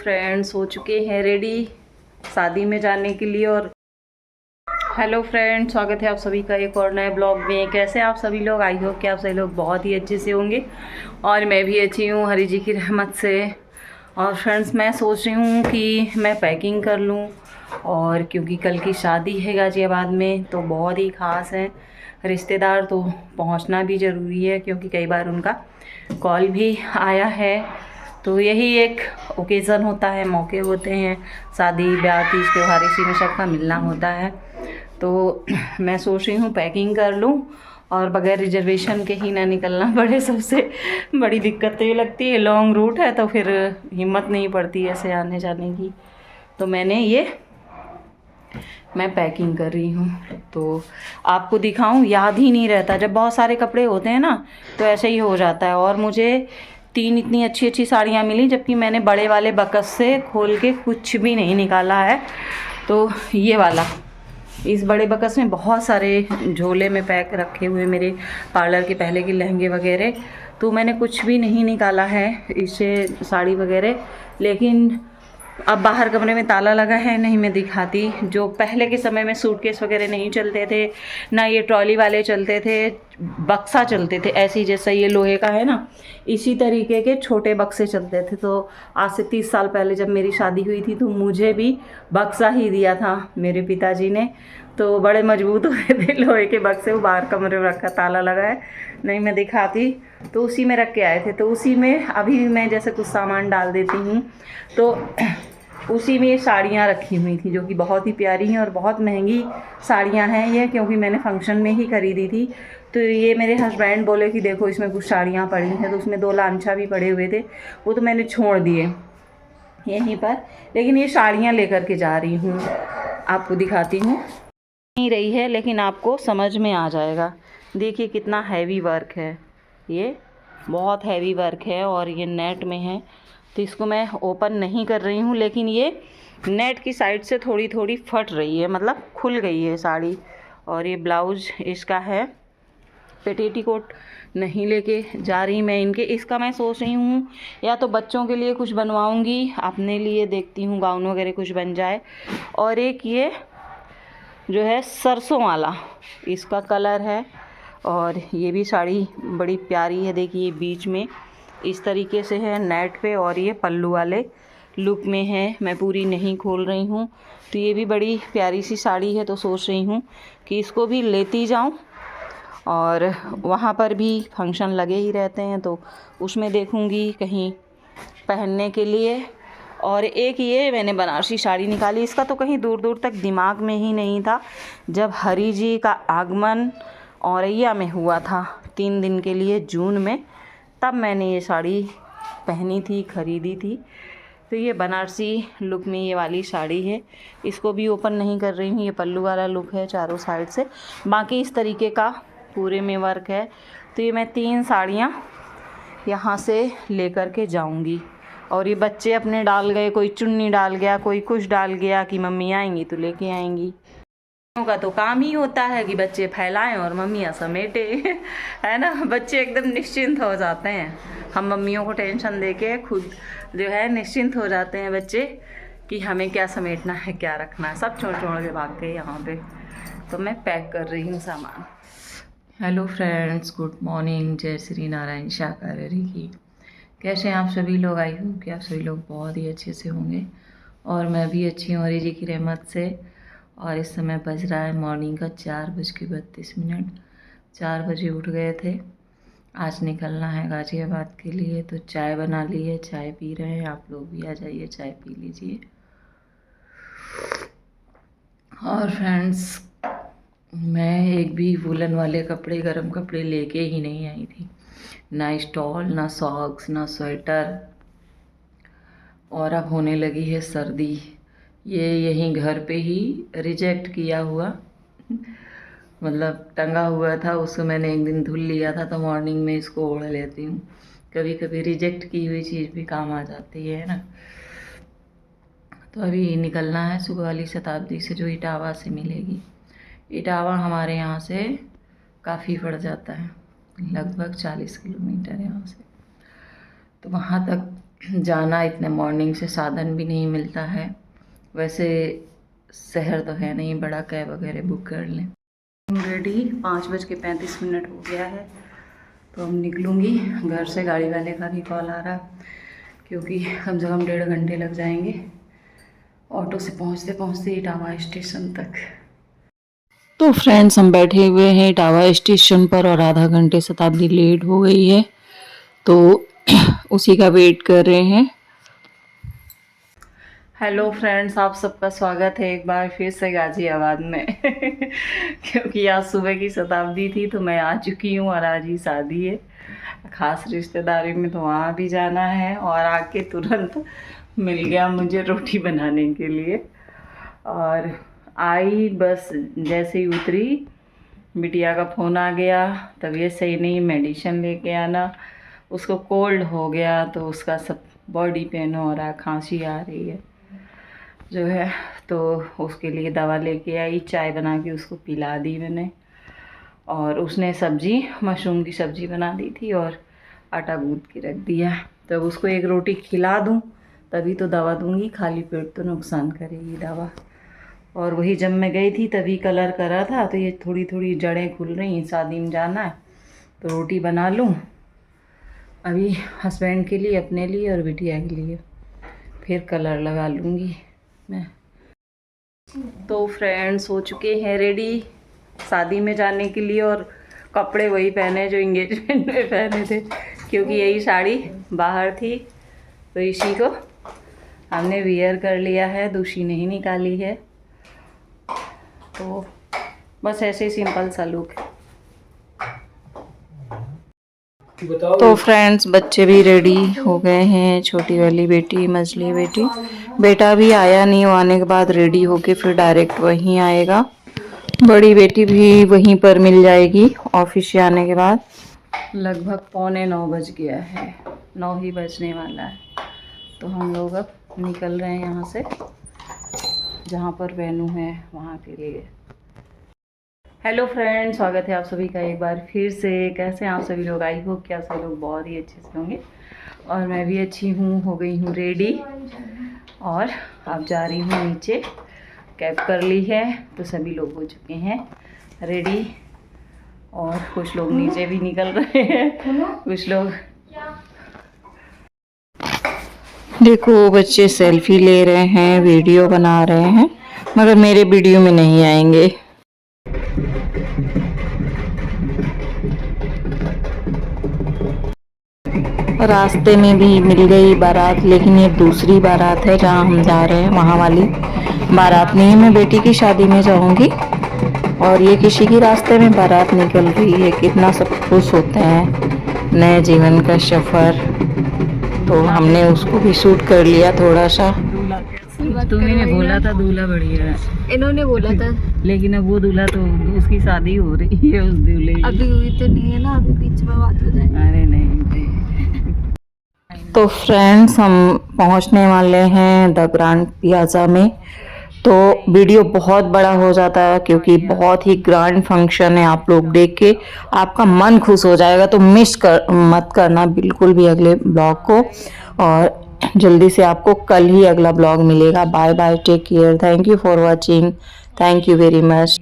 Friends, हो चुके हैं रेडी शादी में जाने के लिए। और हेलो फ्रेंड्स, स्वागत है आप सभी का एक और नए ब्लॉग में। कैसे आप सभी लोग? आई होप कि आप सभी लोग बहुत ही अच्छे से होंगे और मैं भी अच्छी हूँ हरी जी की रहमत से। और फ्रेंड्स, मैं सोच रही हूँ कि मैं पैकिंग कर लूँ, और क्योंकि कल की शादी है गाज़ियाबाद में तो बहुत ही ख़ास है रिश्तेदार, तो पहुँचना भी ज़रूरी है क्योंकि कई बार उनका कॉल भी आया है। तो यही एक ओकेज़न होता है, मौके होते हैं, शादी ब्याह तीज त्योहार, इसी में सबका मिलना होता है। तो मैं सोच रही हूँ पैकिंग कर लूँ और बगैर रिजर्वेशन के ही ना निकलना पड़े। सबसे बड़ी दिक्कत तो ये लगती है, लॉन्ग रूट है तो फिर हिम्मत नहीं पड़ती ऐसे आने जाने की। तो मैं पैकिंग कर रही हूँ, तो आपको दिखाऊं। याद ही नहीं रहता, जब बहुत सारे कपड़े होते हैं ना तो ऐसे ही हो जाता है। और मुझे 3 इतनी अच्छी अच्छी साड़ियाँ मिली, जबकि मैंने बड़े वाले बक्स से खोल के कुछ भी नहीं निकाला है। तो ये वाला, इस बड़े बक्स में बहुत सारे झोले में पैक रखे हुए मेरे पार्लर के पहले के लहंगे वगैरह, तो मैंने कुछ भी नहीं निकाला है इससे, साड़ी वगैरह। लेकिन अब बाहर कमरे में ताला लगा है, नहीं मैं दिखाती। जो पहले के समय में सूटकेस वगैरह नहीं चलते थे, ना ये ट्रॉली वाले चलते थे, बक्सा चलते थे ऐसी, जैसा ये लोहे का है ना, इसी तरीके के छोटे बक्से चलते थे। तो आज से 30 साल पहले जब मेरी शादी हुई थी तो मुझे भी बक्सा ही दिया था मेरे पिताजी ने। तो बड़े मजबूत हुए थे लोहे के बक्से, वो बाहर कमरे में रखा, ताला लगा है, नहीं मैं दिखाती। तो उसी में रख के आए थे, तो उसी में अभी मैं जैसे कुछ सामान डाल देती हूँ, तो उसी में ये साड़ियाँ रखी हुई थी जो कि बहुत ही प्यारी हैं और बहुत महंगी साड़ियाँ हैं ये, क्योंकि मैंने फंक्शन में ही खरीदी थी। तो ये मेरे हस्बैंड बोले कि देखो इसमें कुछ साड़ियाँ पड़ी हैं, तो उसमें 2 लांछा भी पड़े हुए थे, वो तो मैंने छोड़ दिए यहीं पर। लेकिन ये साड़ियाँ लेकर के जा रही हूँ, आपको दिखाती हूँ। नहीं रही है लेकिन आपको समझ में आ जाएगा। देखिए कितना हैवी वर्क है, ये बहुत हैवी वर्क है और ये नेट में है। तो इसको मैं ओपन नहीं कर रही हूँ, लेकिन ये नेट की साइड से थोड़ी थोड़ी फट रही है, मतलब खुल गई है साड़ी। और ये ब्लाउज इसका है, पेटीकोट नहीं लेके जा रही मैं इनके। इसका मैं सोच रही हूँ या तो बच्चों के लिए कुछ बनवाऊँगी, अपने लिए देखती हूँ गाउन वगैरह कुछ बन जाए। और एक ये जो है सरसों वाला, इसका कलर है, और ये भी साड़ी बड़ी प्यारी है। देखिए बीच में इस तरीके से है नेट पे, और ये पल्लू वाले लुक में है। मैं पूरी नहीं खोल रही हूँ, तो ये भी बड़ी प्यारी सी साड़ी है। तो सोच रही हूँ कि इसको भी लेती जाऊँ, और वहाँ पर भी फंक्शन लगे ही रहते हैं तो उसमें देखूँगी कहीं पहनने के लिए। और एक ये मैंने बनारसी साड़ी निकाली, इसका तो कहीं दूर दूर तक दिमाग में ही नहीं था। जब हरी जी का आगमन औरैया में हुआ था 3 दिन के लिए जून में, तब मैंने ये साड़ी पहनी थी, ख़रीदी थी। तो ये बनारसी लुक में ये वाली साड़ी है, इसको भी ओपन नहीं कर रही हूँ। ये पल्लू वाला लुक है चारों साइड से, बाकी इस तरीके का पूरे में वर्क है। तो ये मैं 3 साड़ियाँ यहाँ से लेकर के जाऊँगी। और ये बच्चे अपने डाल गए, कोई चुन्नी डाल गया, कोई कुछ डाल गया कि मम्मी आएंगी तो लेके आएंगी। का तो काम ही होता है कि बच्चे फैलाएं और मम्मियाँ समेटे है ना। बच्चे एकदम निश्चिंत हो जाते हैं, हम मम्मियों को टेंशन देके खुद जो है निश्चिंत हो जाते हैं बच्चे कि हमें क्या समेटना है, क्या रखना है। सब छोड़ छोड़ के भाग के यहाँ पे। तो मैं पैक कर रही हूँ सामान। हेलो फ्रेंड्स, गुड मॉर्निंग, जय श्री नारायण शाकाहारी की। कैसे हैं आप सभी लोग? आई हूँ कि आप सभी लोग बहुत ही अच्छे से होंगे और मैं भी अच्छी हूँ हरी जी की रहमत से। और इस समय बज रहा है मॉर्निंग का 4:32। 4 बजे उठ गए थे, आज निकलना है गाज़ियाबाद के लिए। तो चाय बना ली है, चाय पी रहे हैं। आप लोग भी आ जाइए, चाय पी लीजिए। और फ्रेंड्स, मैं एक भी वुलन वाले कपड़े, गर्म कपड़े लेके ही नहीं आई थी, ना स्टॉल, ना सॉक्स, ना स्वेटर। और अब होने लगी है सर्दी। ये यहीं घर पे ही रिजेक्ट किया हुआ, मतलब टंगा हुआ था, उसको मैंने एक दिन धुल लिया था, तो मॉर्निंग में इसको ओढ़ लेती हूँ। कभी कभी रिजेक्ट की हुई चीज़ भी काम आ जाती है ना। तो अभी निकलना है सुबह वाली शताब्दी से, जो इटावा से मिलेगी। इटावा हमारे यहाँ से काफ़ी पड़ जाता है, लगभग 40 किलोमीटर यहाँ से। तो वहाँ तक जाना इतने मॉर्निंग से साधन भी नहीं मिलता है। वैसे शहर तो है नहीं बड़ा, कैब वगैरह बुक कर लें। रेडी 5:35 हो गया है, तो अब निकलूँगी घर से। गाड़ी वाले का भी कॉल आ रहा, क्योंकि कम से कम 1.5 घंटे लग जाएंगे ऑटो से पहुँचते पहुँचते इटावा स्टेशन तक। तो फ्रेंड्स, हम बैठे हुए हैं इटावा स्टेशन पर और आधा घंटे शताब्दी लेट हो गई है, तो उसी का वेट कर रहे हैं। हेलो फ्रेंड्स, आप सबका स्वागत है एक बार फिर से गाज़ियाबाद में क्योंकि आज सुबह की शताब्दी थी तो मैं आ चुकी हूँ और आज ही शादी है ख़ास रिश्तेदारी में, तो वहाँ भी जाना है। और आके तुरंत मिल गया मुझे रोटी बनाने के लिए, और आई बस जैसे ही उतरी बिटिया का फ़ोन आ गया, तबीयत सही नहीं, मेडिसिन लेके आना। उसको कोल्ड हो गया तो उसका सब बॉडी पेन हो रहा है, खांसी आ रही है जो है, तो उसके लिए दवा लेके आई, चाय बना के उसको पिला दी मैंने। और उसने सब्जी, मशरूम की सब्ज़ी बना दी थी और आटा गूँथ के रख दिया। तो उसको एक रोटी खिला दूँ तभी तो दवा दूँगी, खाली पेट तो नुकसान करेगी दवा। और वही जब मैं गई थी तभी कलर करा था, तो ये थोड़ी थोड़ी जड़ें खुल रही हैं, शादी में जाना है तो रोटी बना लूँ अभी हस्बैंड के लिए, अपने लिए और बिटिया के लिए, फिर कलर लगा लूँगी मैं। तो फ्रेंड्स हो चुके हैं रेडी शादी में जाने के लिए, और कपड़े वही पहने जो इंगेजमेंट में पहने थे, क्योंकि यही साड़ी बाहर थी तो इसी को हमने वियर कर लिया है, दूसरी नहीं निकाली है। तो बस ऐसे ही सिंपल सा लुक है। तो फ्रेंड्स, बच्चे भी रेडी हो गए हैं, छोटी वाली बेटी, मझली बेटी, बेटा भी आया नहीं, वो आने के बाद रेडी होके फिर डायरेक्ट वहीं आएगा। बड़ी बेटी भी वहीं पर मिल जाएगी ऑफिस से आने के बाद। लगभग 8:45 बज गया है, 9 ही बजने वाला है, तो हम लोग अब निकल रहे हैं यहाँ से, जहाँ पर वेन्यू है वहाँ के लिए। हेलो फ्रेंड्स, स्वागत है आप सभी का एक बार फिर से। कैसे हैं आप सभी लोग? आई होप कि आप सभी लोग बहुत ही अच्छे से होंगे, और मैं भी अच्छी हूँ। हो गई हूँ रेडी और अब जा रही हूँ नीचे, कैब कर ली है तो सभी लोग हो चुके हैं रेडी, और कुछ लोग नीचे भी निकल रहे हैं, कुछ लोग। देखो बच्चे सेल्फी ले रहे हैं, वीडियो बना रहे हैं, मगर मेरे वीडियो में नहीं आएंगे। रास्ते में भी मिल गई बारात, लेकिन ये दूसरी बारात है जहाँ हम जा रहे हैं, वहाँ वाली बारात नहीं है। मैं बेटी की शादी में जाऊँगी और ये किसी की रास्ते में बारात निकल रही है। कितना सब खुश होते हैं, नए जीवन का सफ़र। तो हमने उसको भी शूट कर लिया थोड़ा सा। तुम्हें बोला था दूल्हा बढ़िया है, इन्होंने बोला था, लेकिन अब वो दूल्हा तो उसकी शादी हो रही है, उस दूल्हे की अभी हुई तो नहीं है ना, अभी बीच में बात हो जाए। अरे नहीं। तो फ्रेंड्स, हम पहुंचने वाले हैं द ग्रैंड पियाज़ा में। तो वीडियो बहुत बड़ा हो जाता है क्योंकि बहुत ही ग्रैंड फंक्शन है। आप लोग देख के आपका मन खुश हो जाएगा, तो मत करना बिल्कुल भी अगले ब्लॉग को। और जल्दी से आपको कल ही अगला ब्लॉग मिलेगा। Bye bye, take care, thank you for watching, thank you very much.